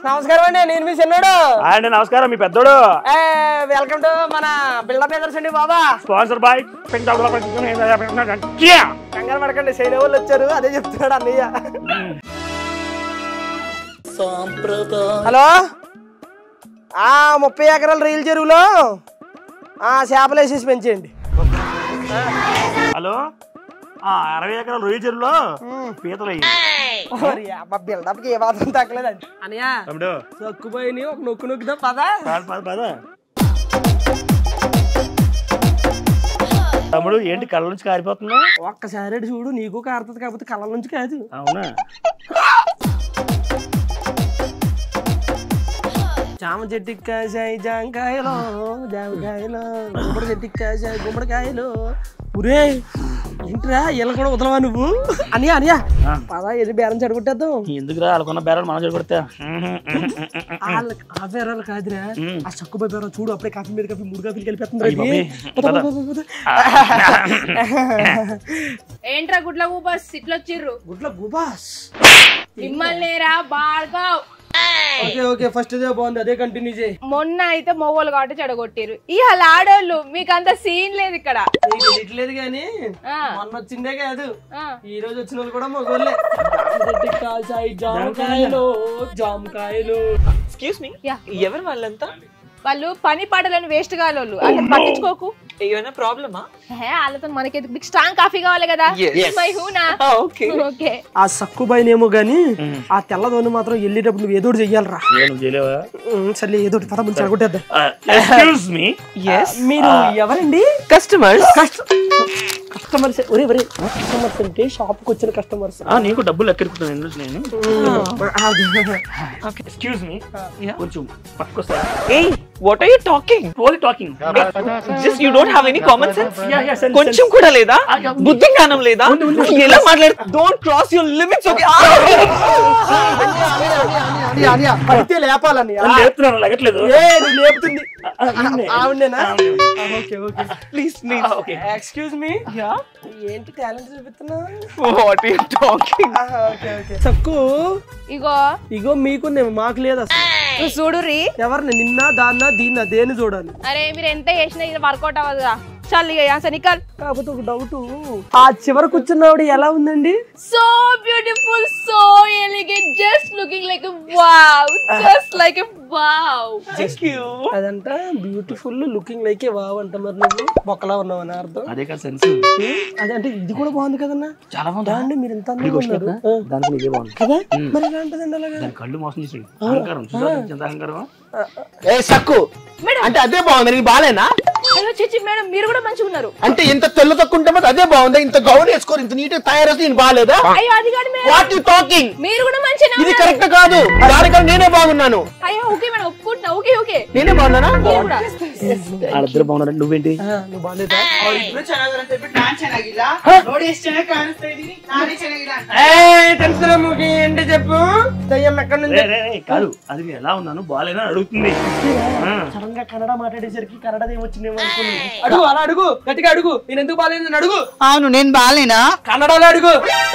నమస్కారం అండి, నేను మీ చిన్నోడు. అండి నమస్కారం, మీ పెద్దోడు. వెల్కమ్ టు మన బిల్డప్ బ్రదర్స్ అండి బాబా. Sponsor bye. కంగారు పడకండి, సైన్ వాళ్ళు వచ్చారు, అదే చెప్తున్నాడు అన్నయ్య. హలో, 30 ఎకరాల రీల్ చెరువులో చేపలు వేసేసి పెంచేయండి. హలో, 60 ఎకరాల రొయ్య చెరువులో పీతలు బిల్డప్ కి ఏ మాత్రం తగ్గలేదండి అన్నయ్య. సక్కుపోయి ఒక నొక్కు నొక్కుదా పదా తమ్ముడు. ఏంటి కళ్ళ నుంచి కారిపోతున్నా? ఒక్కసారి చూడు, నీకు కారుతుంది, కాకపోతే కళ్ళ నుంచి కాదు. అవునా? జామ చెట్టుకి కాసాయి జామకాయలు, జామకాయలు గుమ్మడి చెట్టుకి కాసాయి గుమ్మడికాయలు. ఒరే ఏంట్రా ఇలా కూడా వదలవా నువ్వు? అనియా అనియా పదా ఏది బేరం చెడగొట్టేద్దాం. ఎందుకురా వాళ్ళకున్న బేరాలు మనం చెడగొడతా? ఆ బేరాలు కాదురా, ఆ చక్కుపోయి బేరం చూడు, అప్పుడే కాఫీ మీద కాఫీ 3 కాఫీలు కలిపేస్తుంది. ఏంట్రా గుడ్ల గూబాస్ ఇట్లొచ్చిర్రు? గుడ్ల గుబాస్ మిమ్మల్నేరా Bhargav. Okay okay, first day బాగుంది, అదే కంటిన్యూ చేయి. మొన్న అయితే మొగోళ్ళు కాబట్టి చెడగొట్టిరు, ఇవాళ ఆడోళ్ళు. మీకు అంత సీన్ లేదు ఇక్కడ. లేదు గాని మొన్న వచ్చిందే కాదు, ఈ రోజు వచ్చిన వాళ్ళు కూడా మగోళ్ళే. జామకాయలు జామకాయలు. ఎక్స్క్యూజ్ మీ, ఎవరు వాళ్ళంతా? వాళ్ళు పని పాటలను వేస్ట్ కాలోళ్ళు, అంటే పట్టించుకోకు. ఏమైనా ప్రాబ్లమా? వాళ్ళతో మనకి మీకు స్ట్రాంగ్ కాఫీ కావాలి కదా. ఆ సక్కుబైనేమో గాని ఆ తెల్లదోని మాత్రం వెళ్ళేటప్పుడు నువ్వు ఏదోటి చెయ్యాలరా. సర్లే ఏదోటి పద ముందు చెడగొట్టేద్దాం. మీరు ఎవరండి? కస్టమర్స్. కస్టమర్స్ ఒరే ఒరే, కస్టమర్స్ అంటే షాప్ కి వచ్చిన కస్టమర్స్. నీకు డబ్బులు లెక్కెడుకుంటాను నేను. ఎక్స్క్యూజ్ మీ, కొంచెం పక్కకొస్తా. Hey, what are you talking? Only talking. Just you don't have any common sense? కొంచెం కూడా లేదా? బుద్ధి జ్ఞానం లేదా? ఎలా మాట్లాడు? Don't cross your limits, okay? పడితే లేపాలని లేపుతున్నాను, లెగట్లేదు. లేపుతుంది ఆవిడేనా? Okay okay, Please, please. Okay. Excuse me, ఏంటి టాలెంట్ చూపిస్తున్నా? What are you talking? Okay okay. సక్కు ఇగో ఇగో మీకు మాకు లేదు అసలు. చూడుర్రి, ఎవరిని నిన్న దాన్న దీన్న దేని చూడాలి? అరే మీరు ఎంత చేసినా ఇది వర్కౌట్ అవ్వదుగా. చాలు ఇక నికల్. కాకపోతే ఒక డౌట్, ఆ చివర కూర్చున్నవాడు ఎలా ఉందండి? So beautiful, so elegant, just looking like wow, just like wow. Thank you. అదంట బ్యూటిఫుల్ లుకింగ్ లైక్ వావ్ అంట. మరి నువ్వు బొక్కలా ఉన్నావు అని అర్థం. అదే కదా సెన్స్. అదంటే ఇది కూడా బాగుంది కదన్నా, చాలా బాగుంది అండి. మీరు ఎంత అందంగా ఉన్నారు దానికి నీకే బాగుంది కదా. మరి ఎలా ఉంటదండి అలాగా? దాని కళ్ళు మోసం చేసాడు. అహంకారం చూసావా? ఎంత అహంకారం. సక్కు అంటే అదే బాగుంది, నీకు బాలేనా? అయ్యో చిచి మేడం, మీరు కూడా మంచిగా ఉన్నారు. అంటే ఇంత తెల్ల తక్కువ ఉంటే అదే బాగుందా? ఇంత గౌన్ వేసుకోరు, ఇంత నీట్ తయారైతే నేను బాగాలేదా? అయ్యో అది కాదు మేడం, వాట్ యు టాకింగ్? మీరు కూడా మంచిగా. ఇది కరెక్ట్ కాదు, దానికన్నా నేనే బాగున్నాను. అయ్యో ఓకే మేడం, ఒప్పుకుంటున్నా. ఓకే ఓకే, నేనే బాగున్నానా? వాళ్ళిద్దరు బాగున్నారు, నువ్వేంటి? నువ్వు బాగాలేదా? తెలుసు ఏంటి చెప్పు. దయ్యం ఎక్కడి నుంచి? కాదు, అది నేను ఎలా ఉన్నాను బాగాలేనా అడుగుతుంది. సడన్ గా కన్నడ మాట్లాడేసరికి కన్నడ ఏమొచ్చిందేమో అనుకుని. అడుగు, అలా అడుగు, గట్టిగా అడుగు. నేను ఎందుకు బాగాలేదు అడుగు. ಅವನು ನೀನ್ ಬಾಲೇನಾ? ಕನ್ನಡಲ್ಲ ಅಡುಗು.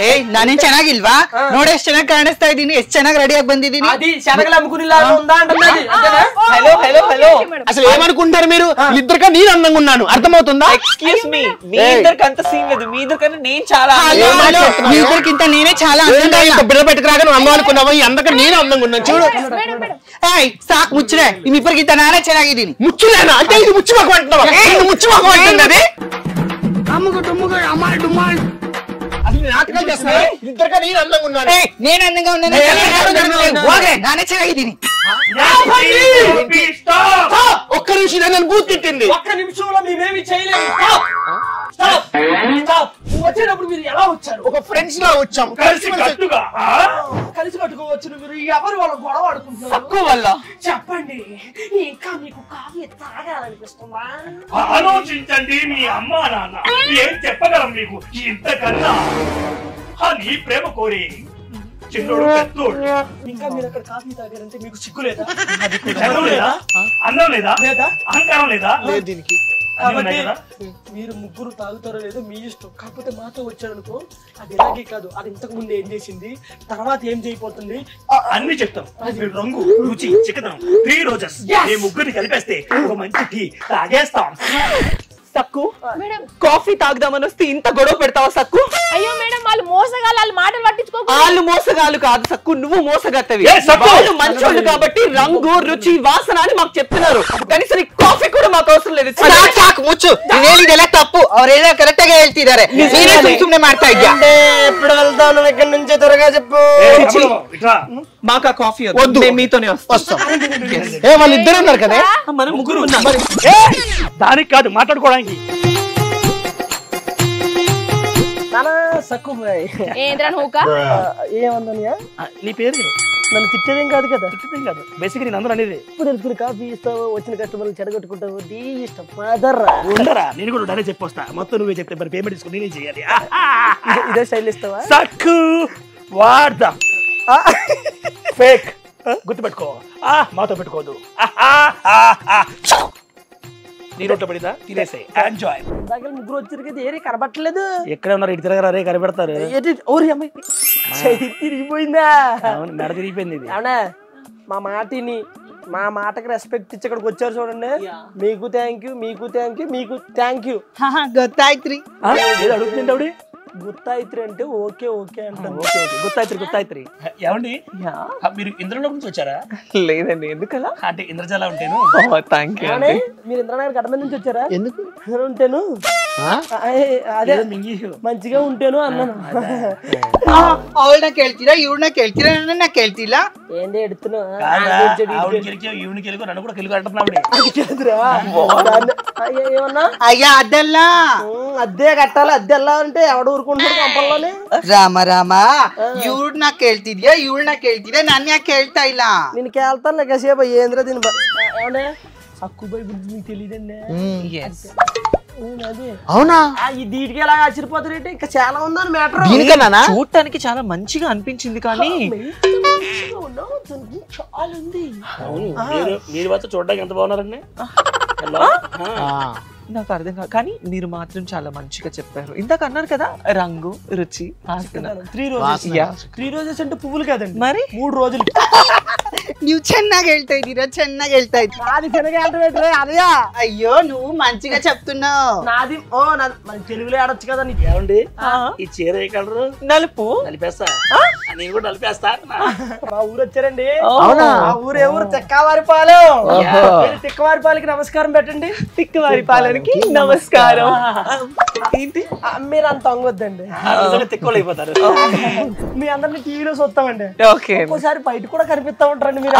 ಏಯ್ ನಾನೇನ್ ಚೆನ್ನಾಗಿಲ್ವಾ? ನೋಡಿ ಎಷ್ಟು ಚೆನ್ನಾಗಿ ಕಾಣಿಸ್ತಾ ಇದ್ದೀನಿ, ಎಷ್ಟು ಚೆನ್ನಾಗಿ ರೆಡಿ ಆಗಿ ಬಂದಿದ್ದೀನಿ. అది శనగలు అమ్ముకునిలా ఉందా అంటున్నది. హలో హలో హలో, అసలు ఏమనుకుంటారు మీరు? ఇద్దరికన్నా నేను అందంగా ఉన్నాను, అర్థమవుతుందా? ఎక్స్క్యూజ్ మీ, మీ ఇద్దరికి అంత సీన్ లేదు, మీ ఇద్దరికన్నా నేను చాలా మీ ఇద్దరికింత నేనే చాలా అందంగా ఇంత బిడ్డ పెట్టుకురాక నువ్వు అమ్మ అనుకున్నావా? అందరికన్నా నేను అందంగా ఉన్నాను చూడు. ಏಯ್ ಸಾಕು ಮುಚ್ಚರೆ, ನಿಮ್ಮಿಬ್ಬರಿಗಿಂತ ನಾನೇ ಚೆನ್ನಾಗಿದ್ದೀನಿ. ముచ్చులేనా అంటే ఇది ముచ్చు మాకు అంటున్నావా? ముచ్చు మాకు అంటున్నది. అమ్ముకు డుమ్ముకు అమ్మాయి డుమ్మాయి అసలు నాటకాలు చేస్తున్నారా? ఇద్దరికన్నా నేను అందంగా ఉన్నాను. నేను అందంగా ఉన్నాను, నానే ಚೆನ್ನಾಗಿದ್ದೀನಿ. ఒక్క నిమిషం, నన్ను బూత్ తిట్టింది. ఒక్క నిమిషంలో మేమేమి చేయలేము. వచ్చేటప్పుడు మీరు ఎలా వచ్చారు? ఒక ఫ్రెండ్స్ లా వచ్చాం, కలిసి కట్టుగా కలిసి కట్టుకోవచ్చు. మీరు ఎవరు వాళ్ళ గొడవ ఆడుకుంటున్నారు? తక్కువ వల్ల చెప్పండి, ఇంకా మీకు కాఫీ తాగాలనిపిస్తుందా? ఆలోచించండి, మీ అమ్మా నాన్న ఏం చెప్పగలం మీకు ఇంతకన్నా. నీ ప్రేమ కోరి చిన్నోడు పెద్దోడు. ఇంకా మీరు అక్కడ కాఫీ తాగారంటే మీకు సిగ్గు లేదా? చదువు లేదా? అన్నం లేదా? లేదా? అహంకారం లేదా? లేదు దీనికి. కాబట్టి మీరు ముగ్గురు తాగుతారో లేదో మీ ఇష్టం. కాకపోతే మాతో వచ్చాడు అనుకో, అది ఇలాగే కాదు, అది ఇంతకు ముందు ఏం చేసింది, తర్వాత ఏం చేయబోతుంది అన్ని చెప్తాం. మీరు రంగు, రుచి, చిక్కదనం, 3 రోజెస్ ఈ ముగ్గురిని కలిపేస్తే ఒక మంచి టీ తాగేస్తాం. సక్కు కాఫీ తాగుదామని వస్తే ఇంత గొడవ పెడతావా సక్కు? అయ్యో మేడం వాళ్ళు మోసగాళ్ళు, వాళ్ళు మాటలు పట్టించుకోకు. వాళ్ళు మోసగాళ్ళు కాదు సక్కు, నువ్వు మోసగత్తవి. వాళ్ళు మంచోళ్ళు కాబట్టి రంగు రుచి వాసన అని మాకు చెప్తున్నారు. కనీసం ఈ ಕಾಫಿ ಕೂಡ ಮಾకు అవసరం లేదు. ಸಾಕು ಮುಚ್ಚು. ನೀನು ಹೇಳಿದೆಲ್ಲ ತಪ್ಪು. ಅವರೆಲ್ಲ ಕರೆಕ್ಟ್ ಆಗಿ ಹೇಳ್ತಿದ್ದಾರೆ. ನೀನೇ ಸುಮ್ಮನೆ ಮಾಡ್ತಾ ಇದ್ಯಾ? ఎప్పుడు వెళ్తావు నువ్వు ఇక్కడి నుంచి? త్వరగా చెప్పు. మాకు ఆ కాఫీ వద్దు, మేము మీతోనే వస్తాం. వాళ్ళు ఇద్దరు ఉన్నారు కదా, మనం ముగ్గురు ఉన్నాం. దానికి కాదు, మాట్లాడుకోవడానికి. సక్కు ఏంద్రా నూక ఏమన్నా నీ పేరు నన్ను తిట్టేదేం కాదు కదా. తిట్టేం కాదు, బేసిక్ నేను అందరూ అనేది. ఇప్పుడు వెళ్తున్న కాఫీ ఇస్తావు, వచ్చిన కస్టమర్లు చెడగొట్టుకుంటావు, నీ ఇష్టం. మదర్రా ఉండరా, నేను కూడా డైరెక్ట్ చెప్పొస్తా. మొత్తం నువ్వే చెప్తే మరి పేమెంట్ తీసుకుని నేనే చేయాలి. ఇదే స్టైల్ ఇస్తావా? సక్కు వాడదాం ఫేక్ గుర్తుపెట్టుకో. మాతో పెట్టుకోదు. నీ రోడ్లో పడిందా, తినేసే ఎంజాయ్. దగ్గర ముగ్గురు వచ్చారు కదా, ఏరే కనబట్టలేదు. ఎక్కడ ఉన్నారు? ఇటు తిరగరా రే, కనిపెడతారు. ఓరి అమ్మాయి తిరిగిపోయిందా? అవును, మెడ తిరిగిపోయింది ఇది. అవునా? మా మాటిని, మా మాటకి రెస్పెక్ట్ ఇచ్చి ఇక్కడికి వచ్చారు చూడండి. మీకు థ్యాంక్ యూ, మీకు థ్యాంక్ యూ, మీకు థ్యాంక్ యూ. ಗೊತ್ತಾಯ್ತ್ರಿ. ఏదో అడుగుతుంది ఆవిడ. గుత్తాయిత్రి అంటే ఓకే ఓకే అంటాను. ఓకే ఓకే, గుత్తాయిత్రి. ఏమండి మీరు ఇంద్రలోకి నుంచి వచ్చారా? లేదండి, ఎందుకలా? అంటే ఇంద్రజాల ఉంటాను. థ్యాంక్ యూ అండి. మీరు ఇంద్రనగర్ గడ్డ మీద నుంచి వచ్చారా? ఎందుకు ఉంటాను, అదే మింగి మంచిగా ఉంటాను అన్నాను. ಅವಳನ್ನ ಕೇಳ್ತೀರಾ, ಇವ್ರನ್ನ ಕೇಳ್ತೀರಾ, ನನ್ನ ಕೇಳ್ತಿಲ್ಲ. ఏంటి ఎడుతున్నావు? ఈవినికి వెళ్ళి నన్ను కూడా కెలుగు అంటున్నావు. ఏమన్నా? అయ్యా అద్దెల్ల అద్దె కట్టాలి. అద్దె ఎలా అంటే ఎవడు ఊరుకుంటున్నాడు కంపల్లోనే? ರಾಮ ರಾಮ, ಇವ್ರನ್ನ ಕೇಳ್ತಿದ್ಯಾ, ಇವಳನ್ನ ಕೇಳ್ತಿದ್ಯಾ, ನನ್ನ ಯಾಕೆ ಕೇಳ್ತಾ ಇಲ್ಲ? నేను కేళ్తాను లేకసేపు ఏంద్రా దీని ఏమండే సక్కుబాయి గురించి మీకు తెలియదండి. అదే అవునా? ఈ దీటికి ఎలా ఆశ్చర్యపోతారేంటి? ఇంకా చాలా ఉందని మ్యాటర్. దీనికన్నా చూడటానికి చాలా మంచిగా అనిపించింది కానీ చాలా ఉంది. మీరు మాత్రం చూడడానికి ఎంత బాగున్నారండి. నాకు అర్థం కాదు, కానీ మీరు మాత్రం చాలా మంచిగా చెప్పారు. ఇందాక అన్నారు కదా రంగు రుచి వాసన. 3 రోజెస్ అంటే పువ్వులు కాదండి, మరి 3 రోజులు. ನೀವು ಚೆನ್ನಾಗಿ ಹೇಳ್ತಾ ಇದ್ದೀರಾ, ಚೆನ್ನಾಗಿ ಹೇಳ್ತಾ ಇದ್ದೀರಾ. నాది తినగలరా అదయా? అయ్యో నువ్వు మంచిగా చెప్తున్నావు. నాది మన తెలుగులో ఆడొచ్చు కదా నీకు. ఏమండి ఈ చీర ఏ కలరు? నలుపు. నలిపేస్తా, నేను కూడా నలిపేస్తా. మా ఊరు వచ్చారండి. అవునా? మా ఊరు ఏ ఊరు? తిక్కవారిపాలెం. తిక్కవారిపాలెంకి నమస్కారం పెట్టండి. తిక్కవారి పాలనకి నమస్కారం. ఏంటి మీరు అంత అంగొద్దండి, తిక్కోలేకపోతారు. మీ అందరినీ టీవీలో చూస్తామండి. ఓకే, ఒక్కోసారి బయట కూడా కనిపిస్తా ఉంటారండి మీరు.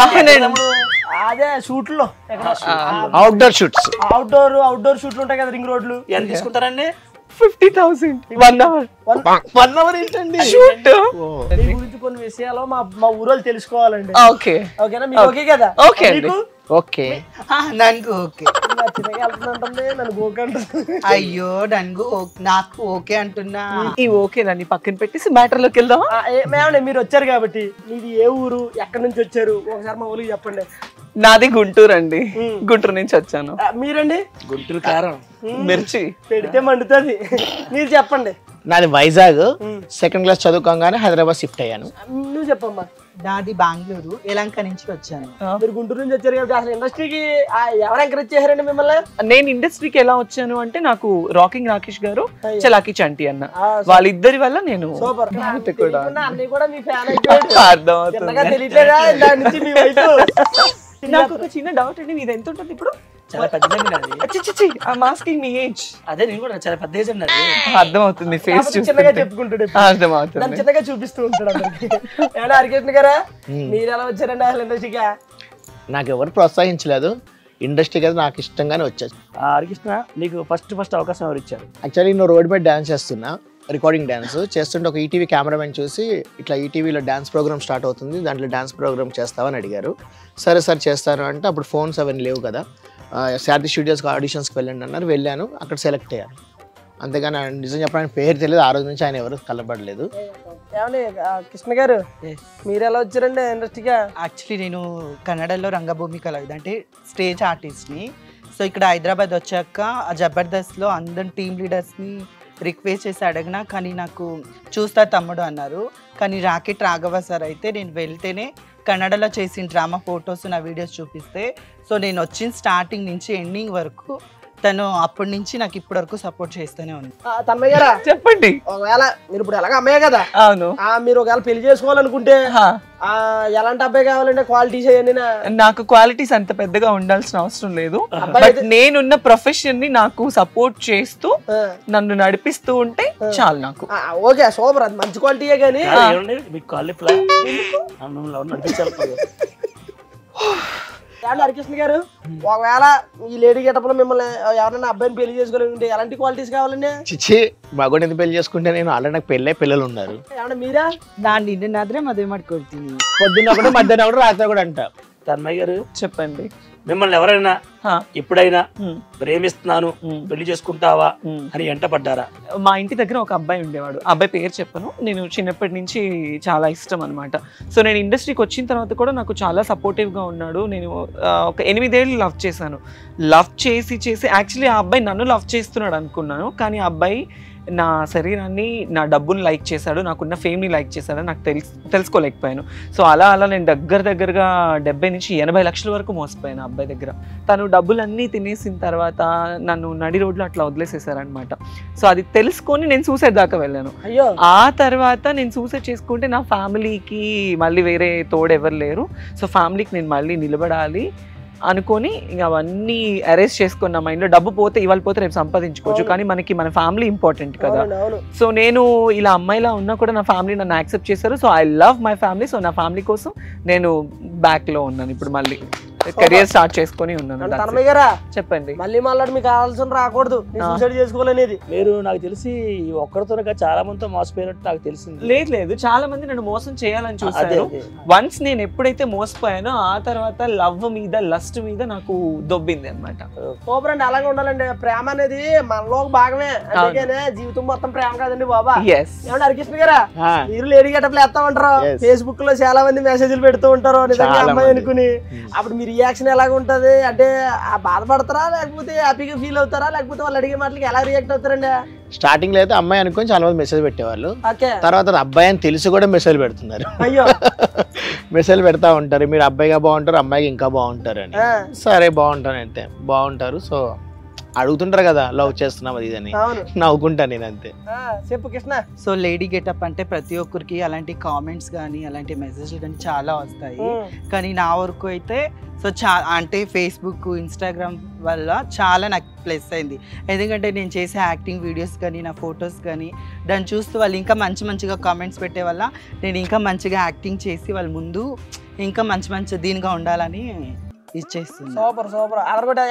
అదే షూట్లో అవుట్డోర్ షూట్స్, అవుట్డోర్ షూట్లు ఉంటాయి కదా, రింగ్ రోడ్లు. ఎంత తీసుకుంటారండి? 50,000 1 hour. 1 hour ఏంటండి? షూట్. దీని గురించి కొన్ని విషయాలు మా ఊరోళ్ళు తెలుసుకోవాలండి. ఓకే ఓకేనా? మీకు ఓకే కదా? ఓకే అండి. మీకు ఓకే. నన్ను ఓకే. చిన్నగా వెళ్తుందంటుంది, నన్ను ఓకే అంటుంది. అయ్యో నన్ను నాకు ఓకే అంటున్నా. ఈ ఓకే నన్ను పక్కన పెట్టేసి మ్యాటర్ లోకి వెళ్దాం. మేమండి మీరు వచ్చారు కాబట్టి, మీది ఏ ఊరు, ఎక్కడి నుంచి వచ్చారు ఒకసారి మా ఊరికి చెప్పండి. నాది గుంటూరు అండి, గుంటూరు నుంచి వచ్చాను. మీరండి? గుంటూరు కారం మిర్చి పెడితే మండుతుంది. మీరు చెప్పండి. నాది వైజాగ్. 2nd క్లాస్ చదువుకోగానే హైదరాబాద్ షిఫ్ట్ అయ్యాను. నువ్వు చెప్పమ్మా. నాది బెంగళూరు, యలంక నుంచి వచ్చాను. మీరు గుంటూరు నుంచి వచ్చారు కాబట్టి అసలు ఇండస్ట్రీకి ఎవరు ఎంకరేజ్ చేశారండి మిమ్మల్ని? నేను ఇండస్ట్రీకి ఎలా వచ్చాను అంటే, నాకు రాకింగ్ రాకేష్ గారు, చలాకీ చంటి అన్న, వాళ్ళిద్దరి వల్ల నేను సూపర్. కూడా అన్ని కూడా మీ ఫ్యాన్ అయిపోయాడు. అర్థమవుతుంది. తెలియట్లేదా దాని నుంచి మీ వైపు? నాకు ఒక చిన్న డౌట్ అండి, మీది ఎంత ఉంటుంది ఇప్పుడు? చాలా పెద్దదండి నాది. మాస్కింగ్ మీ ఏజ్. అదే నేను కూడా చాలా పెద్ద ఏజ్ అన్నది. అర్థమవుతుంది, ఫేస్ చిన్నగా చూస్తుంటే చెప్పుకుంటాడు, అర్థమవుతుంది. దాన్ని చిన్నగా చూపిస్తూ ఉంటాడు అందరికి. ఏమన్నా హరికృష్ణ గారా, మీరు ఎలా వచ్చారండి అసలు ఇండస్ట్రీగా? నాకు ఎవరు ప్రోత్సహించలేదు, ఇండస్ట్రీకి అయితే నాకు ఇష్టంగానే వచ్చాను. హరికృష్ణ, నీకు ఫస్ట్ అవకాశం ఎవరు ఇచ్చారు? యాక్చువల్లీ నేను రోడ్ మీద డ్యాన్స్ చేస్తున్నా, రికార్డింగ్ డ్యాన్స్ చేస్తుంటే ఒక ఈటీవీ కెమెరామెన్ చూసి, ఇట్లా ఈటీవీలో డ్యాన్స్ ప్రోగ్రామ్ స్టార్ట్ అవుతుంది, దాంట్లో డ్యాన్స్ ప్రోగ్రామ్ చేస్తావని అడిగారు. సరే సార్ చేస్తాను అంటే, అప్పుడు ఫోన్స్ అవన్నీ లేవు కదా, శారది స్టూడియోస్కి ఆడిషన్స్కి వెళ్ళండి అన్నారు. వెళ్ళాను, అక్కడ సెలెక్ట్ అయ్యాను. అంతేగాని నిజం చెప్పడానికి పేరు తెలియదు, ఆ రోజు నుంచి ఆయన ఎవరు కలబడలేదు. ఏమండి కృష్ణ గారు, మీరు ఎలా వచ్చారండి ఇండస్ట్రీగా? యాక్చువల్లీ నేను కన్నడలో రంగభూమి కళావిధి అంటే స్టేజ్ ఆర్టిస్ట్ని. సో ఇక్కడ హైదరాబాద్ వచ్చాక ఆ జబర్దస్త్లో అందరి టీమ్ లీడర్స్ని రిక్వెస్ట్ చేసి అడిగినా, కానీ నాకు చూస్తా తమ్ముడు అన్నారు. కానీ రాకెట్ రాఘవ సార్ అయితే నేను వెళ్తేనే కన్నడలో చేసిన డ్రామా ఫొటోస్ నా వీడియోస్ చూపిస్తే, సో నేను వచ్చిన స్టార్టింగ్ నుంచి ఎండింగ్ వరకు తను అప్పటి నుంచి నాకు ఇప్పటి వరకు సపోర్ట్ చేస్తూనే ఉంది. తన్మయ్య గారా చెప్పండి. ఒకవేళ మీరు ఇప్పుడు ఎలాగ అమ్మాయి కదా, అవును, మీరు ఒకవేళ పెళ్లి చేసుకోవాలనుకుంటే ఎలాంటి అబ్బాయి కావాలంటే క్వాలిటీస్ అయ్యండి? నాకు క్వాలిటీస్ అంత పెద్దగా ఉండాల్సిన అవసరం లేదు. బట్ నేనున్న ప్రొఫెషన్ ని నాకు సపోర్ట్ చేస్తూ నన్ను నడిపిస్తూ ఉంటే చాలు నాకు. ఓకే, సూపర్, అది మంచి క్వాలిటీయే. కానీ మీకు కాళ్ళు ఇట్లా నడిపించాలి. హరికృష్ణ గారు, ఒకవేళ ఈ లేడీ గెటప్ లో మిమ్మల్ని ఎవరైనా అబ్బాయిని పెళ్లి చేసుకోవాలంటే ఎలాంటి క్వాలిటీస్ కావాలండి? చిచ్చి, మగోడిని ఎందుకు పెళ్లి చేసుకుంటే నేను ఆల్రెడీ నాకు పిల్లలు ఉన్నారు. ఏమన్నా మీరా? దాన్ని నిన్నాದ್ರೆ మದುವೆ ಮಾಡ್ಕೊಳ್ತೀನಿ. పొద్దున్న ఒకటి మధ్యాహ్నం ఒకటి రాత్రి కూడా అంట. తన్మయ్య గారు చెప్పండి, మిమ్మల్ని ఎవరైనా ఎప్పుడైనా ప్రేమిస్తున్నాను పెళ్లి చేసుకుంటావా అని ఎంట పడ్డారా? మా ఇంటి దగ్గర ఒక అబ్బాయి ఉండేవాడు. అబ్బాయి పేరు చెప్పను. నేను చిన్నప్పటి నుంచి చాలా ఇష్టం అనమాట. సో నేను ఇండస్ట్రీకి వచ్చిన తర్వాత కూడా నాకు చాలా సపోర్టివ్గా ఉన్నాడు. నేను ఒక 8 ఏళ్ళు లవ్ చేశాను. లవ్ చేసి యాక్చువల్లీ ఆ అబ్బాయి నన్ను లవ్ చేస్తున్నాడు అనుకున్నాను. కానీ ఆ అబ్బాయి నా శరీరాన్ని, నా డబ్బుని లైక్ చేశాడు, నాకున్న ఫేమ్ని లైక్ చేశాడు. నాకు తెలుసుకోలేకపోయాను. సో అలా నేను దగ్గరగా 70 నుంచి 80 లక్షల వరకు మోసపోయాను ఆ అబ్బాయి దగ్గర. తను డబ్బులన్నీ తినేసిన తర్వాత నన్ను నడి రోడ్లో అట్లా వదిలేసేసారనమాట. సో అది తెలుసుకొని నేను సూసైడ్ దాకా వెళ్ళాను. ఆ తర్వాత నేను సూసైడ్ చేసుకుంటే నా ఫ్యామిలీకి మళ్ళీ వేరే తోడు ఎవరు లేరు. సో ఫ్యామిలీకి నేను మళ్ళీ నిలబడాలి అనుకొని ఇంకా అవన్నీ అరేంజ్ చేసుకున్న మైండ్లో. డబ్బు పోతే ఇవాళ పోతే రేపు సంపాదించుకోవచ్చు, కానీ మనకి మన ఫ్యామిలీ ఇంపార్టెంట్ కదా. సో నేను ఇలా అమ్మాయిలా ఉన్నా కూడా నా ఫ్యామిలీ నన్ను యాక్సెప్ట్ చేశారు. So I love my family. So నా ఫ్యామిలీ కోసం నేను బ్యాక్లో ఉన్నాను. ఇప్పుడు మళ్ళీ కెరియర్ స్టార్ట్ చేసుకొని ఉన్నాను. తన్మయ్య గారా, చెప్పండి. మళ్ళీ మీకు కావాల్సిన రాకూడదు, సూసైడ్ చేసుకోవాలనేది. మీరు నాకు తెలిసి ఒక్కరితోనే చాలా మందితో మోసపోయినట్టు నాకు తెలిసింది. లేదు, చాలా మంది నన్ను మోసం చేయాలని చూసారు. వన్స్ నేను ఎప్పుడైతే మోసపోయానో ఆ తర్వాత లవ్ మీద, లస్ట్ మీద నాకు దొబ్బింది అనమాట. సూపర్ అండి, అలాగే ఉండాలండి. ప్రేమ అనేది మనలో ఒక భాగమే, అందుకనే జీవితం మొత్తం ప్రేమ కాదండి బాబా. ఏమంటే హరికృష్ణ గారా, మీరు లేడీ గెటప్లు వేస్తా ఉంటారు, ఫేస్బుక్ లో చాలా మంది మెసేజ్లు పెడుతూ ఉంటారు నిజంగా అమ్మాయి అనుకుని. అప్పుడు మీ రియాక్షన్ ఎలాగ ఉంటది? అంటే బాధపడతారా, లేకపోతే హ్యాపీగా ఫీల్ అవుతారా, లేకపోతే వాళ్ళు అడిగే మాటలకి ఎలా రియాక్ట్ అవుతారండి? స్టార్టింగ్ లో అయితే అమ్మాయి అనుకుని చాలా మంది మెసేజ్ పెట్టేవాళ్ళు. ఓకే, తర్వాత అబ్బాయి అని తెలిసి కూడా మెసేజ్ పెడుతున్నారు. అయ్యో, మెసేజ్ పెడతా ఉంటారు, మీరు అబ్బాయిగా బాగుంటారు, అమ్మాయికి ఇంకా బాగుంటారు అని. సరే బాగుంటాను అయితే బాగుంటారు. సో అడుగుతుంటారు కదా లవ్ చేస్తున్నాం అది ఇదని, నవ్వుకుంటాను నేను అంతే. చెప్పు కృష్ణ. సో లేడీ గెటప్ అంటే ప్రతి ఒక్కరికి అలాంటి కామెంట్స్ కానీ అలాంటి మెసేజ్లు కానీ చాలా వస్తాయి. కానీ నా వరకు అయితే సో అంటే ఫేస్బుక్, ఇన్స్టాగ్రామ్ వల్ల చాలా నాకు ప్లస్ అయింది. ఎందుకంటే నేను చేసే యాక్టింగ్ వీడియోస్ కానీ, నా ఫొటోస్ కానీ దాన్ని చూస్తూ వాళ్ళు ఇంకా మంచిగా కామెంట్స్ పెట్టే వల్ల నేను ఇంకా మంచిగా యాక్టింగ్ చేసి వాళ్ళ ముందు ఇంకా మంచి దీనిగా ఉండాలని ఇచ్చేస్తుంది. సూపర్ అదరగొట్టా.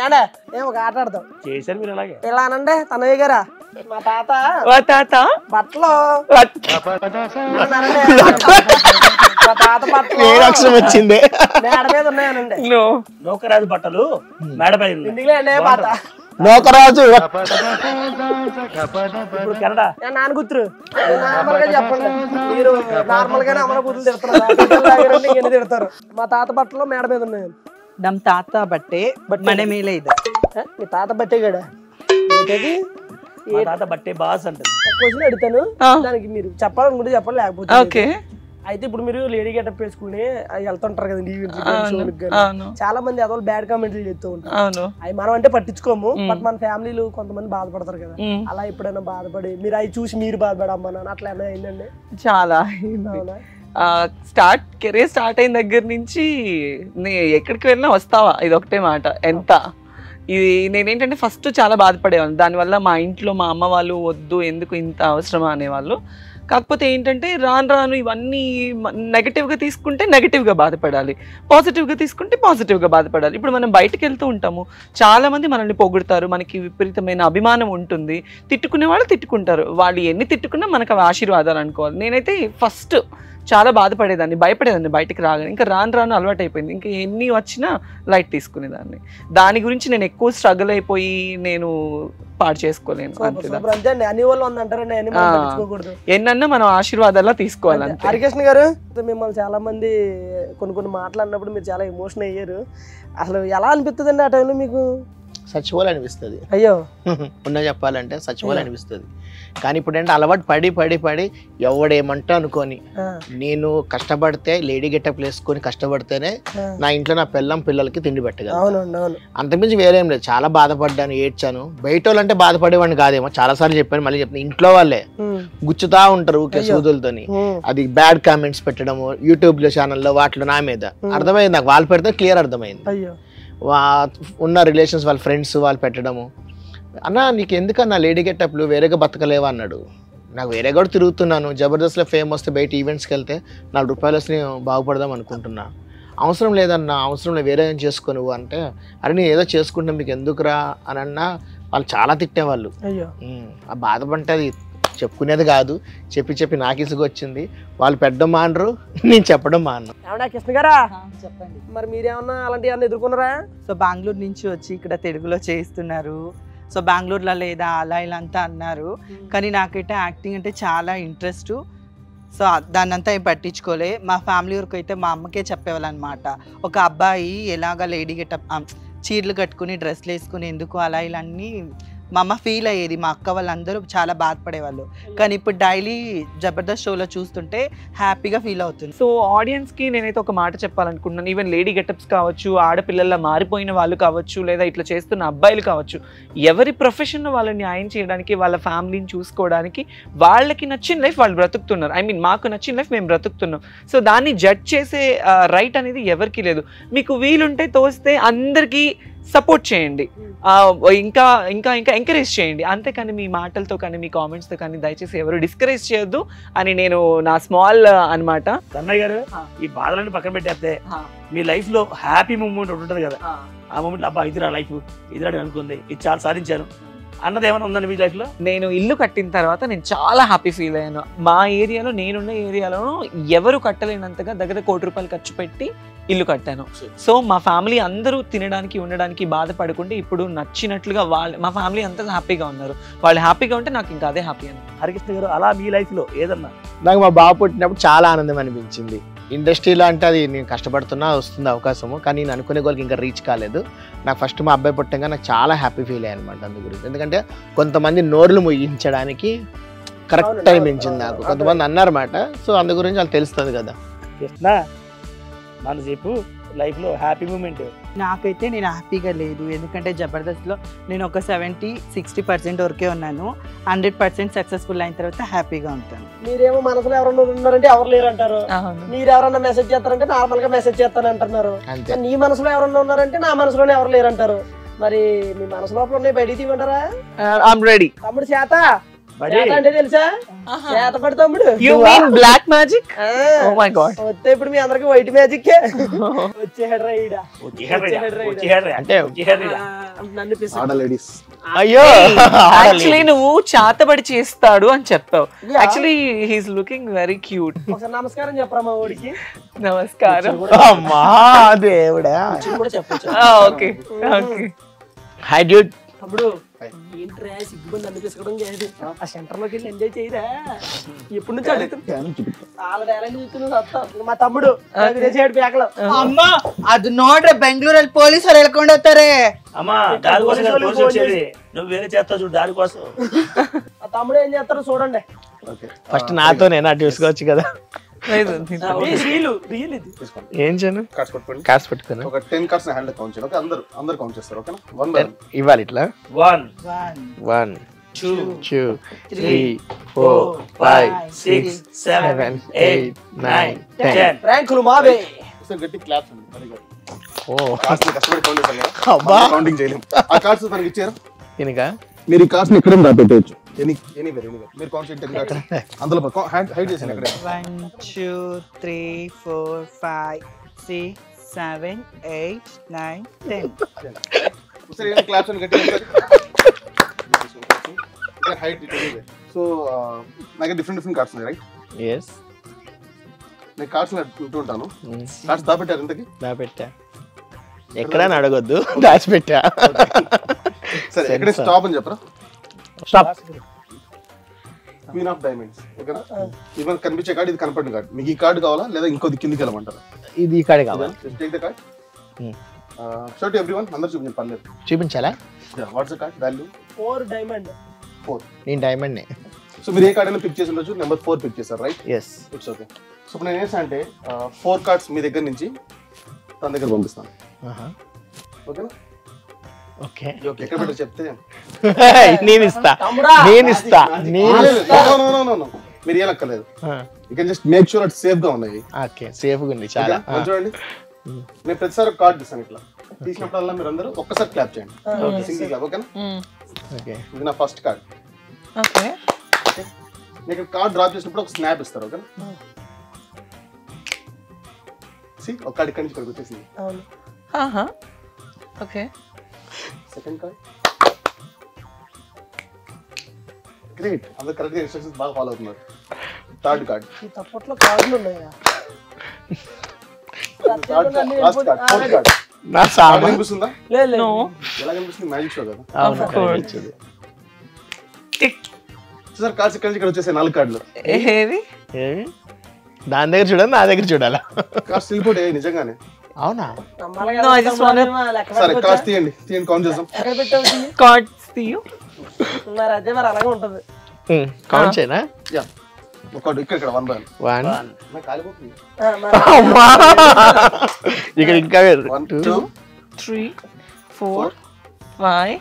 ఏం ఒక ఆట ఆడతాం చేశారు మీరు అలాగే. ఇలా అనండి తనయ్య గారా, మా తాత బట్టలు వచ్చింది మేడ మీద ఉన్నాయనండి. నౌకరాజు బట్టలు మేడ పై ఎందుకులేండి పాత నౌకరాజు నాన్న కూతురు. నార్మల్ గా చెప్పండి, మీరు నార్మల్ గానే అమర కూతురు తిడతారు, తిడతారు. మా తాత బట్టలు మేడ మీద ఉన్నాయి. నమ్ తాత బట్టే మನೆ ಮೇಲೆ ಇದೆ. మీ తాత బట్టే గడా తాత బట్టే బాస్ అంటారు. క్వశ్చన్ అడుగుతాను, దానికి మీరు చెప్పాలనుకుంటే చెప్పండి, లేకపోతే ఓకే. అయితే ఇప్పుడు మీరు లేడీ గెటప్ వేసుకుని వెళ్తుంటారు కదండి ఈవెంట్స్, చాలా మంది అదో బ్యాడ్ కామెంట్లు చేస్తూ ఉంటారు. అవి మనం అంటే పట్టించుకోము, బట్ మన ఫ్యామిలీలు కొంతమంది బాధపడతారు కదా, అలా ఎప్పుడైనా బాధపడి మీరు అవి చూసి మీరు బాధపడమ్మా నాన్న అట్లా ఏమైనా అయిందండి? చాలా కెరీర్ స్టార్ట్ అయిన దగ్గర నుంచి ఎక్కడికి వెళ్ళినా వస్తావా ఇది ఒకటే మాట. ఎంత ఇది నేనేంటంటే ఫస్ట్ చాలా బాధపడేవాళ్ళు. దానివల్ల మా ఇంట్లో మా అమ్మ వాళ్ళు వద్దు, ఎందుకు ఇంత అవసరమా అనేవాళ్ళు. కాకపోతే ఏంటంటే రాను ఇవన్నీ నెగటివ్గా తీసుకుంటే నెగటివ్గా బాధపడాలి, పాజిటివ్గా తీసుకుంటే పాజిటివ్గా బాధపడాలి. ఇప్పుడు మనం బయటకు వెళ్తూ ఉంటాము, చాలామంది మనల్ని పొగుడుతారు, మనకి విపరీతమైన అభిమానం ఉంటుంది. తిట్టుకునే వాళ్ళు తిట్టుకుంటారు, వాళ్ళు ఎన్ని తిట్టుకున్నా మనకు అవి ఆశీర్వాదాలు అనుకోవాలి. నేనైతే ఫస్ట్ చాలా బాధపడేదాన్ని, భయపడేదాన్ని బయటికి రాగానే. ఇంకా రాను అలవాటు అయిపోయింది. ఇంకా ఎన్ని వచ్చినా లైట్ తీసుకునేదాన్ని. దాని గురించి నేను ఎక్కువ స్ట్రగుల్ అయిపోయి నేను పాడు చేసుకోలేను. ఎన్నన్నా మనం ఆశీర్వాదాల్లో తీసుకోవాలి. హరికృష్ణ గారు, మిమ్మల్ని చాలా మంది కొన్ని మాటలు అన్నప్పుడు మీరు చాలా ఎమోషన్ అయ్యారు. అసలు ఎలా అనిపిస్తుంది అండి ఆ టైంలో మీకు? చచ్చిపోవాలి అనిపిస్తుంది. అయ్యో ఉన్న చెప్పాలంటే చచ్చిపోవాలి అనిపిస్తుంది. కానీ ఇప్పుడు ఏంటంటే అలవాటు పడి పడి పడి ఎవడేమంటా అనుకోని నేను కష్టపడితే లేడీ గెటప్ వేసుకొని కష్టపడితేనే నా ఇంట్లో నా పిల్లలకి తిండి పెట్టగలను. అంతకుమించి వేరేం లేదు. చాలా బాధపడ్డాను, ఏడ్చాను. బయట వాళ్ళంటే బాధపడేవాడిని కాదేమో, చాలా సార్లు చెప్పాను, మళ్ళీ చెప్తాను. ఇంట్లో వాళ్ళే గుచ్చుతా ఉంటారు ఊకే సూదులతోని. అది బ్యాడ్ కామెంట్స్ పెట్టడము యూట్యూబ్ లో ఛానల్లో వాటిలో నా మీద. అర్థమైంది నాకు, వాళ్ళు పెడితే క్లియర్ అర్థమైంది. ఉన్న రిలేషన్స్ వాళ్ళ ఫ్రెండ్స్ వాళ్ళు పెట్టడము, అన్న నీకు ఎందుకన్నా లేడీ గెటప్లు వేరేగా బతకలేవా అన్నాడు. నాకు వేరే కూడా తిరుగుతున్నాను, జబర్దస్త్లో ఫేమ్ వస్తే బయట ఈవెంట్స్కి వెళ్తే 4 రూపాయలు వస్తే బాగుపడదాం అనుకుంటున్నా. అవసరం లేదన్నా, అవసరం లేదు, వేరే ఏం చేసుకో నువ్వు అంటే, అరే నేను ఏదో చేసుకుంటా మీకు ఎందుకురా అని అన్నా వాళ్ళు చాలా తిట్టేవాళ్ళు. ఆ బాధపంటే అది చెప్పుకునేది కాదు, చెప్పి చెప్పి నాకు ఇసుగు వచ్చింది. వాళ్ళు పెట్టడం మానరు, నేను చెప్పడం మాను. కృష్ణ గారా చెప్పండి. మరి మీరేమన్నా అలాంటి ఏమన్నా ఎదుర్కొన్నారా? సో బెంగళూరు నుంచి వచ్చి ఇక్కడ తెలుగులో చేస్తున్నారు. సో బెంగళూరులో లేదా అలా ఇలా అంతా అన్నారు. కానీ నాకైతే యాక్టింగ్ అంటే చాలా ఇంట్రెస్ట్. సో దాన్ని అంతా ఏం పట్టించుకోలే. మా ఫ్యామిలీ వరకు అయితే మా అమ్మకే చెప్పేవాళ్ళు అనమాట, ఒక అబ్బాయి ఎలాగా లేడీ గెటప్ చీరలు కట్టుకుని డ్రెస్లు వేసుకుని ఎందుకు అలా ఇలా అన్నీ మా అమ్మ ఫీల్ అయ్యేది. మా అక్క వాళ్ళందరూ చాలా బాధపడేవాళ్ళు. కానీ ఇప్పుడు డైలీ జబర్దస్త్ షోలో చూస్తుంటే హ్యాపీగా ఫీల్ అవుతుంది. సో ఆడియన్స్కి నేనైతే ఒక మాట చెప్పాలనుకుంటున్నాను. ఈవెన్ లేడీ గెటప్స్ కావచ్చు, ఆడపిల్లల మారిపోయిన వాళ్ళు కావచ్చు, లేదా ఇట్లా చేస్తున్న అబ్బాయిలు కావచ్చు, ఎవరి ప్రొఫెషన్ వాళ్ళని న్యాయం చేయడానికి, వాళ్ళ ఫ్యామిలీని చూసుకోవడానికి వాళ్ళకి నచ్చిన లైఫ్ వాళ్ళు బ్రతుకుతున్నారు. ఐ మీన్ మాకు నచ్చిన లైఫ్ మేము బ్రతుకుతున్నాం. సో దాన్ని జడ్జ్ చేసే రైట్ అనేది ఎవరికి లేదు. మీకు వీలుంటే తోస్తే అందరికీ సపోర్ట్ చేయండి, ఇంకా ఇంకా ఇంకా ఎంకరేజ్ చేయండి. అంతేకాని మీ మాటలతో కానీ మీ కామెంట్స్తో కానీ దయచేసి ఎవరు డిస్కరేజ్ చేయొద్దు అని నేను నా స్మాల్ అన్నమాట. కన్నయ్య గారు, ఈ బాధలన్నీ పక్కన పెట్టేస్తే మీ లైఫ్ లో హ్యాపీ మూమెంట్ ఉంటుంది కదా, ఆ మూమెంట్ అబ్బా ఇదిరా లైఫ్, ఇదిరా అనుకుంది, ఇది చాలా సాధించాను అన్నది ఏమైనా ఉందండి మీ లైఫ్ లో? నేను ఇల్లు కట్టిన తర్వాత నేను చాలా హ్యాపీ ఫీల్ అయ్యాను. మా ఏరియాలో, నేనున్న ఏరియాలో ఎవరు కట్టలేనంతగా దగ్గర ₹1 కోటి ఖర్చు పెట్టి ఇల్లు కట్టాను. సో మా ఫ్యామిలీ అందరూ తినడానికి ఉండడానికి బాధపడకుండా ఇప్పుడు నచ్చినట్లుగా మా ఫ్యామిలీ అంతా హ్యాపీగా ఉన్నారు. వాళ్ళు హ్యాపీగా ఉంటే నాకు ఇంకా అదే హ్యాపీ అని. హరికృష్ణ గారు, అలా మీ లైఫ్ లో ఏదన్నా? నాకు మా బాబు పుట్టినప్పుడు చాలా ఆనందం అనిపించింది. ఇండస్ట్రీలో అంటే అది నేను కష్టపడుతున్నా వస్తుంది అవకాశము, కానీ నేను అనుకునే వాళ్ళకి ఇంకా రీచ్ కాలేదు. నాకు ఫస్ట్ మా అబ్బాయి పుట్టంగా నాకు చాలా హ్యాపీ ఫీల్ అయ్యాను అనమాట అందు గురించి. ఎందుకంటే కొంతమంది నోర్లు ముగించడానికి కరెక్ట్ టైం ఇచ్చింది నాకు, కొంతమంది అన్నారన్నమాట. సో అందు గురించి వాళ్ళు తెలుస్తుంది కదా. కృష్ణ, మన చెప్పు లైఫ్ లో హ్యాపీ మూమెంట్. నాకైతే నేను హ్యాపీగా లేదు. ఎందుకంటే జబర్దస్త్లో నేను ఒక 70-60% వరకే ఉన్నాను. 100% సక్సెస్ఫుల్ అయిన తర్వాత హ్యాపీగా ఉంటాను. మీరేమో మనసులో ఎవరన్నా ఉన్నారంటే ఎవరు లేరు అంటారు, మీరు ఎవరన్నా మెసేజ్ చేస్తారంటే నార్మల్ గా మెసేజ్ చేస్తాను అంటున్నారు. నీ మనసులో ఎవరన్నా ఉన్నారంటే నా మనసులోనే ఎవరు లేరు అంటారు. మరి మీ మనసు లోపల ఉన్నాయి బయటికి తీయమంటారా? I'm ready. తమ్ముడు చేత అంటే తెలుసా? చేత పడి తమ్ముడు. You mean black magic? Oh my god. వస్తే ఇప్పుడు మీ అందరికి వైట్ మ్యాజిక్ వచ్చేహెడ్రా ఈడ. అంటే నన్ను అయ్యో యాక్చువల్లీ నువ్వు చాతబడి చేస్తాడు అని చెప్పావు. Actually he's looking very cute. ఒకసారి నమస్కారం చెప్పరా మా ఊడికి. నమస్కారం. అమ్మా దేవుడా. చెప్పొచ్చు. Okay okay. Hi dude. తమ్ముడు ఏంట్రా సిగ్గుబంది నన్ను తీసుకోవడం కాదు, ఆ సెంటర్ లోకి వెళ్ళి ఎంజాయ్ చేయరా. ఎప్పటి నుంచి అడుగుతున్నా చాలా టాలెంట్ చూస్తున్నావు మా తమ్ముడు పేకలో. అమ్మా అది నోడ్ర బెంగళూరు పోలీసు వాళ్ళు వెళ్ళకుండా వస్తారే. అమ్మా దానికోసం నువ్వు వేరే చేస్తావు చూడు, దానికోసం. ఆ తమ్ముడు ఏం చేస్తారో చూడండి. ఫస్ట్ నాతో నేను అటు చూసుకోవచ్చు కదా. ఏం చేయను, కార్డ్స్ పెట్టుకుని ఒక 10 కార్డ్స్ హ్యాండ్ కౌంట్ చేయండి. ఓకే, అందరూ కౌంట్ చేస్తారు. ఓకేనా? ఇవ్వాలి ఇట్లా 1 1 2 2 3 4 5 6 7 8 9 10. ర్యాంకులు మావే. గట్టి క్లాప్స్ అండి. Very good. ఓ కార్డ్స్ కష్టపడి కౌంట్ చేశారు కదా, అబ్బా కౌంటింగ్ చేయలేం. ఆ కార్డ్స్ తనకి ఇచ్చారు. దీనికా మీరు ఈ కార్డ్స్ ఇక్కడ దాపెట్టవచ్చు. ఎనీవేర్ మీరు కౌంట్ చేయండి. 10 కార్డ్స్ అందులో హైడ్ చేసాను అక్కడ. 1 2 3 4 5 6 7 8 9 10. ఒకసారి క్లాప్స్ అని గట్టి హైడ్ ఇట్ ఎనీవేర్. సో నాకు డిఫరెంట్ కార్డ్స్ ఉన్నాయి రైట్? yes నేను కార్డ్స్ ఉంటాను. కార్డ్స్ దాపెట్టారు ఇంతకి? దాపెట్టా. ఎక్కడ అడగొద్దు, దాచిపెట్టా. సరే ఎక్కడ స్టాప్ అని చెప్పరా? స్టాప్. Queen of diamonds. ఓకేనా? ఇవన్ కనిపించే కార్డు, ఇది కనపడిన కార్డు. మీకు ఈ కార్డు కావాలా లేదా ఇంకో కిందికి వెళ్ళమంటారా? ఇది ఇక్కడ కావాలి. Take the card. Show to everyone, అందరూ చూపించండి పర్లేదు. చూపించాలా? What's the card value? 4 diamond. 4. నేను డైమండ్. సో మీరు ఏ కార్డ్ అయినా పిక్ చేసి ఉండొచ్చు, నెంబర్ 4 పిక్ చేశారు, right? Yes. It's okay. So ఇప్పుడు నేను ఏంటంటే 4 కార్డ్స్ మీ దగ్గర నుంచి తన దగ్గర పంపిస్తాను. ఓకేనా? ఓకే. ఎక్కడ పెట్టో చెప్తే నేను ఇస్తా. మీరు ఏలక్కర్లేదు. You can just make sure at safe గా ఉన్నాయి. ఓకే, సేఫ్ గా ఉంది చాలా. చూడండి, నేను ప్రతిసారి కార్డ్ తీస్తాను. ఇట్లా తీసినప్పుడల్లా మీరు అందరూ ఒక్కసారి క్లాప్ చేయండి, సింగిల్ క్లాప్. ఓకేనా? ఓకే. ఇది నా ఫస్ట్ కార్డ్. ఓకే. నేను కార్డ్ డ్రాప్ చేసినప్పుడు ఒక స్నాప్ ఇస్తారు. ఓకేనా? ఒక కార్డ్ ఇక్కడి నుంచి ఇక్కడికి వచ్చేసింది. ఓకే. Second card. గ్రేట్, అందరూ కరెక్ట్ గా ఇన్స్ట్రక్షన్స్ బాగా ఫాలో అవుతున్నారు. Third card. ఈ తప్పట్లో కార్డులు ఉన్నాయా? Last card, fourth card. నా సామాన్ కనిపిస్తుందా? లేదు. ఎలా కనిపిస్తుంది? మ్యాజిక్ షో కదా. సార్ కార్డ్స్ ఇక్కడ నుంచి ఇక్కడ వచ్చేసాయి 4 కార్డులు. ఏది? దాని దగ్గర చూడాలి, నా దగ్గర చూడాలా? కార్డ్స్ వెళ్ళిపోతే నిజంగానే. అవునా? సరే కార్డ్స్ తీయండి, కౌంట్ చేద్దాం. ఎక్కడ పెట్టావు? కార్డ్స్ తీయు. మరి అదే మరి అలాగే ఉంటది. కౌంట్ చేయనా? యా, ఒకటి ఇక్కడ 1 by 1. నాకు కాలిపోతుంది. ఇక్కడ ఇంకా 1 2 3 4 5.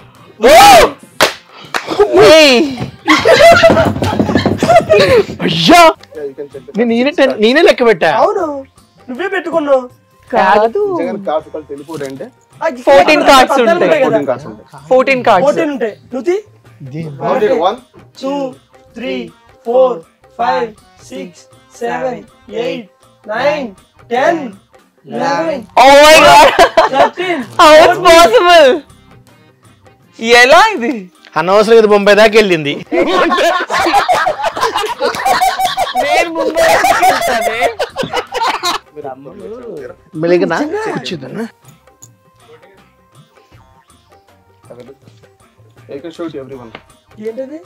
అయ్యా, నేనే లెక్క పెట్టా. అవును, నువ్వే పెట్టుకున్నావు. కాదు, నిజంగా కార్డ్స్ ఒకటి వెళ్ళిపోతాయంటే 14 కార్డ్స్ ఉంటాయి. 14 కార్డ్స్ ఉంటాయి. 14 కార్డ్స్ 14 ఉంటాయి. నువ్వు 1 2 3 4 5 6 7 8 9 10 11 Oh my god, 13. how is possible? ఎలా ఇది? అనవసరం ఇది బొంబాయి దాకా వెళ్ళింది. నేను ముంబై వెళ్తానే. మెలిగినా కూర్చుందన్నా. ఎవ్రీవన్. ఏంటది?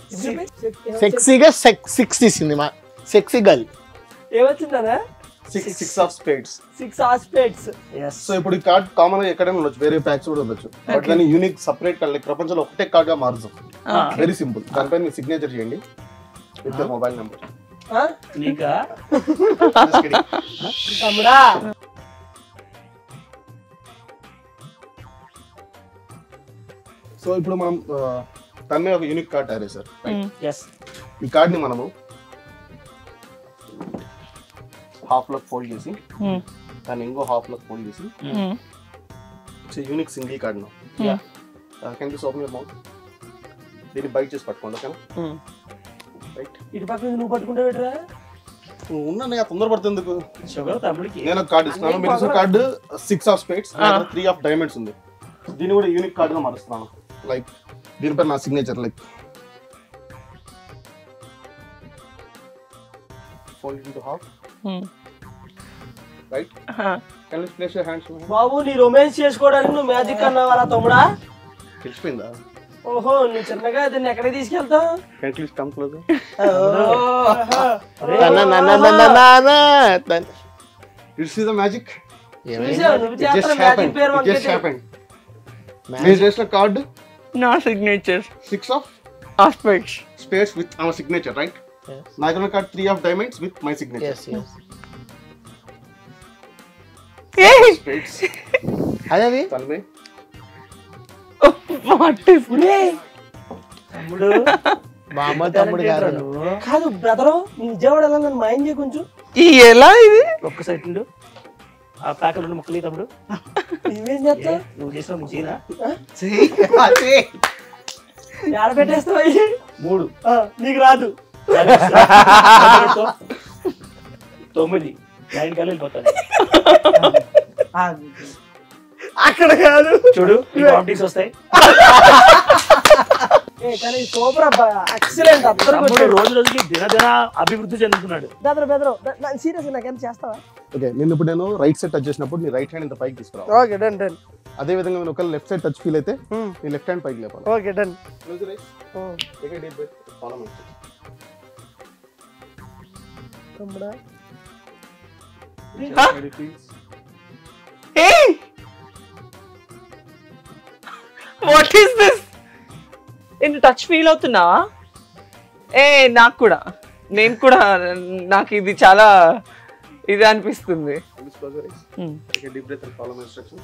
సెక్సీగా 6 తీసింది మా సెక్సీ గర్ల్. ఏమొచ్చిందా? 6 ఆఫ్ స్పేడ్స్. 6 ఆస్పెక్ట్స్. సో ఇప్పుడు ఈ కార్డ్ కామన్ గా ఎక్కడైనా ఉండొచ్చు, వేరే ప్యాక్స్ కూడా ఉండొచ్చు. బట్ దాన్ని యూనిక్ సపరేట్ కార్డ్, లైక్ ప్రపంచంలో ఒకటే కార్డ్ గా మారుస్తాం. Very simple. దానిపైన మీ సిగ్నేచర్ చేయండి విత్ యువర్ మొబైల్ నెంబర్. నీకా తమ్ముడా? సో ఇప్పుడు మనం తన మీద ఒక యూనిక్ కార్డ్ తయారు సార్. ఎస్. ఈ కార్డ్ ని మనము హాఫ్ లో ఫోల్డ్ చేసి దాన్ని ఇంకో హాఫ్ లో ఫోల్డ్ చేసి unique single card no. Can this open your mouth. దీన్ని బైట్ చేసి పట్టుకోండి. ఓకేనా? రైట్. ఇటు పక్క నుంచి నువ్వు పట్టుకుంటే పెట్టరా? ఉన్నా నేను తొందరపడుతుంది. షుగర్ తమ్ముడికి. నేను ఒక కార్డ్ ఇస్తున్నాను. మీరు ఇచ్చిన card 6 of spades, 3 of diamonds ఉంది. దీన్ని కూడా యూనిక్ కార్డ్ గా మారుస్తున్నాను. లైక్ దీనిపై నా signature, like fold it into half. Right? Can you place your hands on me? బాబు, నీ రొమాన్స్ చేసుకోవడానికి నువ్వు మ్యాజిక్ అన్నావరా తమ్ముడా? తెలిసిపోయిందా? ఓహో, నువ్వు చిన్నగా దీన్ని ఎక్కడికి తీసుకెళ్తావు? Can you please come closer? You see the magic? నువ్వు చేస్తున్న మ్యాజిక్ పేరు It just happened. Please raise the card. నా signature 6 of aspects spades with our signature, right? Yes. Nagarna card 3 of diamonds with my signature. Yes, yes. Spades. అదేది Tanmay. What is తమ్ముడు మామ తమ్ముడు కాదు. కాదు బ్రదరు, నీ విజయవాడ ఎలా నన్ను మాయం చేయ కొంచెం. ఈ ఎలా ఇది? ఒక్క సైడ్ నుండి ఆ ప్యాకెట్ రెండు ముక్కలు తమ్ముడు. నువ్వేం చేస్తావు? నువ్వు చేసిన నువ్వు చేయనా? ఏడ పెట్టేస్తావు? 3 నీకు రాదు. 9 9 కల్లా వెళ్ళిపోతాను. అక్కడ కాదు చూడు కాంపిటీస్ వస్తాయి. కానీ సూపర్ అబ్బా, ఎక్సలెంట్. అందరూ తమ్ముడు రోజు రోజుకి దినదిన అభివృద్ధి చెందుతున్నాడు. బెదరు సీరియస్ నాకేం చేస్తావా? ఓకే, నేను ఇప్పుడు నేను రైట్ సైడ్ టచ్ చేసినప్పుడు నీ రైట్ హ్యాండ్ ఇంత పైకి తీసుకురావాలి. Okay, done done. అదే విధంగా నేను ఒకవేళ లెఫ్ట్ సైడ్ టచ్ ఫీల్ అయితే నీ లెఫ్ట్ హ్యాండ్ పైకి లేపాలి. Okay, done. Close your eyes. Take a deep breath. Follow me. తమ్ముడా, Ready, please. Is this? నేను టచ్ ఫీల్ అవుతున్నావా? నాకు కూడా, నేను కూడా, నాకు ఇది చాలా ఇది అనిపిస్తుంది. Take a deep breath and follow my instruction.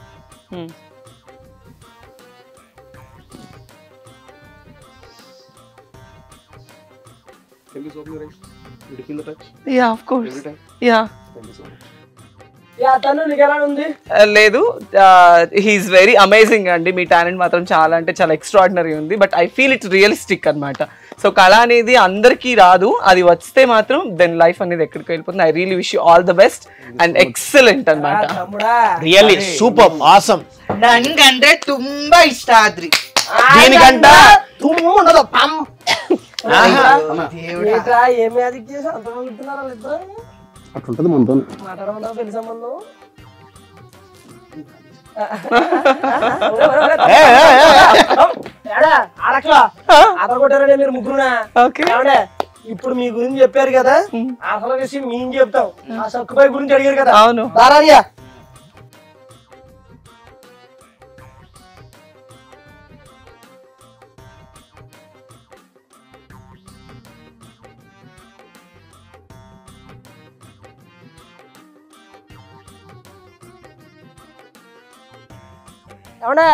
Can you open your eyes? Did you feel the touch? Yeah, of course. Every time? Yeah. Thank you so much. తను నీకు ఎలా ఉంది? లేదు, హీఈస్ వెరీ అమేజింగ్ అండి. మీ talent మాత్రం చాలా అంటే చాలా ఎక్స్ట్రాడినరీ ఉంది. But I feel it's realistic అనమాట. సో కళ అనేది అందరికీ రాదు, అది వస్తే మాత్రం దెన్ లైఫ్ అనేది ఎక్కడికి వెళ్ళిపోతుంది. I really wish you all the best and excellent అనమాట. Really super awesome. ನನಗಂದ್ರೆ ತುಂಬಾ ಇಷ್ಟ ಆದ್ರಿ. దీనికంట ఉండదు ఏం మ్యాజిక్ చేసి అంత వెళ్తున్నారు వాళ్ళిద్దరు? అట్లుంటది మనతో. మాట్లాడమంటావు పెళ్లి సంబంధం? అతను కొట్టారండి మీరు ముగ్గురునా? ఇప్పుడు మీ గురించి చెప్పారు కదా, అసలు విషయం మేము చెప్తాం. ఆ సక్కుబాయి గురించి అడిగారు కదా. అవును. దారానియా ఏమన్నా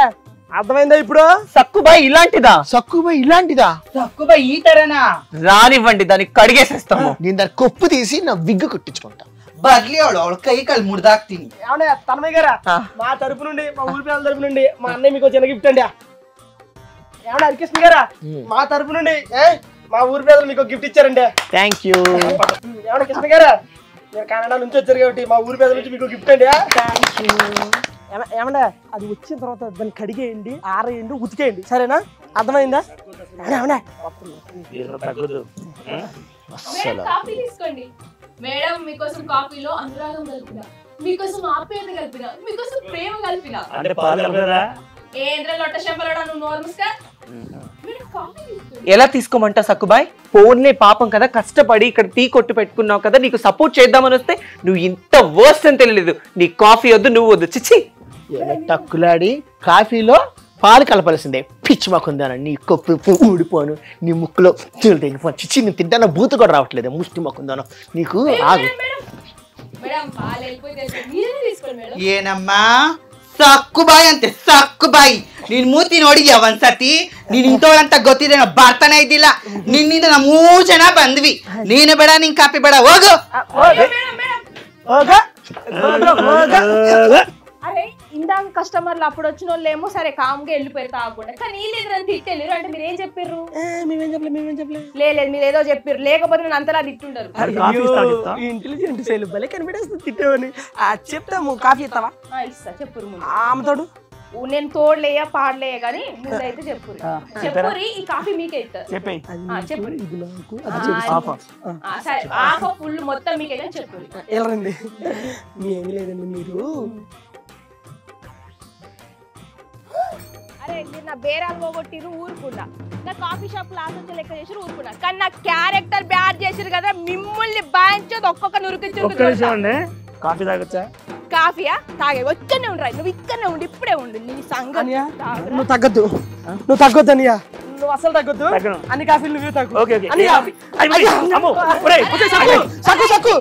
అర్థమైందా ఇప్పుడు? సక్కుబాయ్ ఇలాంటిదా? సక్కుబాయి ఇలాంటిదా? సక్కుబాయి ఈ తరనా? రానివ్వండి, దానికి కడిగేసేస్తాము. నేను దాని కొప్పు తీసి నా విగ్గు కుట్టించుకుంటా. బదిలీ ಅವಳು కై కాలు ముర్దాక్తిని. ఏమన్నా తన్మయ్య గారా, మా తరపు నుండి, మా ఊరి పిల్లల తరపు నుండి మా అన్నయ్య మీకు చిన్న గిఫ్ట్ అండి. ఏమన్నా హరికృష్ణ గారా, మా తరపు నుండి మా ఊరి పేదలు మీకు గిఫ్ట్ ఇచ్చారండి. Thank you. ఏమన్నా కృష్ణ గారా, మీరు కన్నడ నుంచి వచ్చారు కాబట్టి మా ఊరి పేదల నుంచి మీకు గిఫ్ట్ అండి. ఏమన్నా అది వచ్చిన తర్వాత దాన్ని కడిగేయండి, ఆరేయండి, ఉతికేయండి, సరేనా? అర్థమైందా? ఏమన్నా కాఫీ తీసుకోండి మేడం. మీకోసం కాఫీలో అనురాగం కలిపిన, మీకోసం ఆప్యాయత కలిపిన, మీకోసం ప్రేమ కలిపిన. అంటే పాలు కలపరా? ఏంద్ర లొట్ట చెంపలడా నువ్వు నోర్ముస్కా. ఎలా తీసుకోమంటా సక్కుబాయ్? ఫోన్లే పాపం కదా, కష్టపడి ఇక్కడ టీ కొట్టు పెట్టుకున్నావు కదా, నీకు సపోర్ట్ చేద్దామని వస్తే నువ్వు ఇంత వర్స్ట్ అని తెలియలేదు. నీ కాఫీ వద్దు, నువ్వు వద్దు. చిచ్చి టక్కులాడి కాఫీలో పాలు కలపాల్సిందే. పిచ్చి మాకుందాను, నీ కొప్పు ఊడిపోను, నీ ముక్కులో తెగిపోను. చిచ్చి నేను తింటాను, బూతు కూడా రావట్లేదు. ముష్టి మాకుందాను నీకు. ఆగు. ಏನಮ್ಮ ಸಕ್ಕುಬಾಯಿ ಅಂತೆ ಸಕ್ಕುಬಾಯಿ. ನೀನ್ ಮೂತಿ ನೋಡಿದ್ಯಾ ಒಂದ್ಸತಿ? ನೀನ್ ಇಂಥವ್ರಂತ ಗೊತ್ತಿದ್ದೇನೋ, ಬರ್ತಾನೆ ಇದ್ದಿಲ್ಲ. ನಿನ್ನಿಂದ ನಾವು 3 ಜನ ಬಂದ್ವಿ. ನೀನು ಬೇಡ, ನಿನ್ ಕಾಪಿ ಬೇಡ, ಹೋಗು. అరే ఇందాక కస్టమర్లు అప్పుడు వచ్చిన వాళ్ళేమో సరే కామ్గా వెళ్ళిపోయారు తాగకుండా, కానీ వీళ్ళు తిట్టెళ్ళారు. అంటే మీరు ఏం చెప్పారు? మేమేం చెప్పలేదు. లేదు మీరు ఏదో చెప్పారు, లేకపోతే నేను అంతలా తిట్టుండరు. ఇంటెలిజెంట్ శైలి భలే కనిపెట్టేస్తుంది తిట్టేవని. చెప్తాము, కాఫీ ఇస్తావా? ఇస్తా, చెప్పురు. ఆమెతోడు నేను తోడలేయ పాడలేయ కానీ ముందైతే చెప్పురు. చెప్పురి ఈ కాఫీ మీకే ఇస్తారు. చెప్పేయి. చెప్పురి సరే, ఆఫ్ ఫుల్ మొత్తం మీకే చెప్పురి. వెళ్ళరండి. ఏమి లేదండి, మీరు అరే మీరు నా బేరాలు పోగొట్టిరు ఊరుకున్నా, నా కాఫీ షాప్ లాస్ వచ్చి లెక్క చేసి ఊరుకున్నా, కానీ నా క్యారెక్టర్ బ్యాడ్ చేసిరు కదా, మిమ్మల్ని బాంచోది ఒక్కొక్క నురుకిచ్చు. కాఫీ తాగొచ్చా? కాఫీయా తాగే వచ్చనే ఉండరా, నువ్వు ఇక్కడనే ఉండి ఇప్పుడే ఉండు. నీ సంగతి నువ్వు తగ్గద్దు, నువ్వు తగ్గొద్దు అనియా, నువ్వు అసలు తగ్గొద్దు. అన్ని కాఫీలు నువ్వే తగ్గు. సక్కు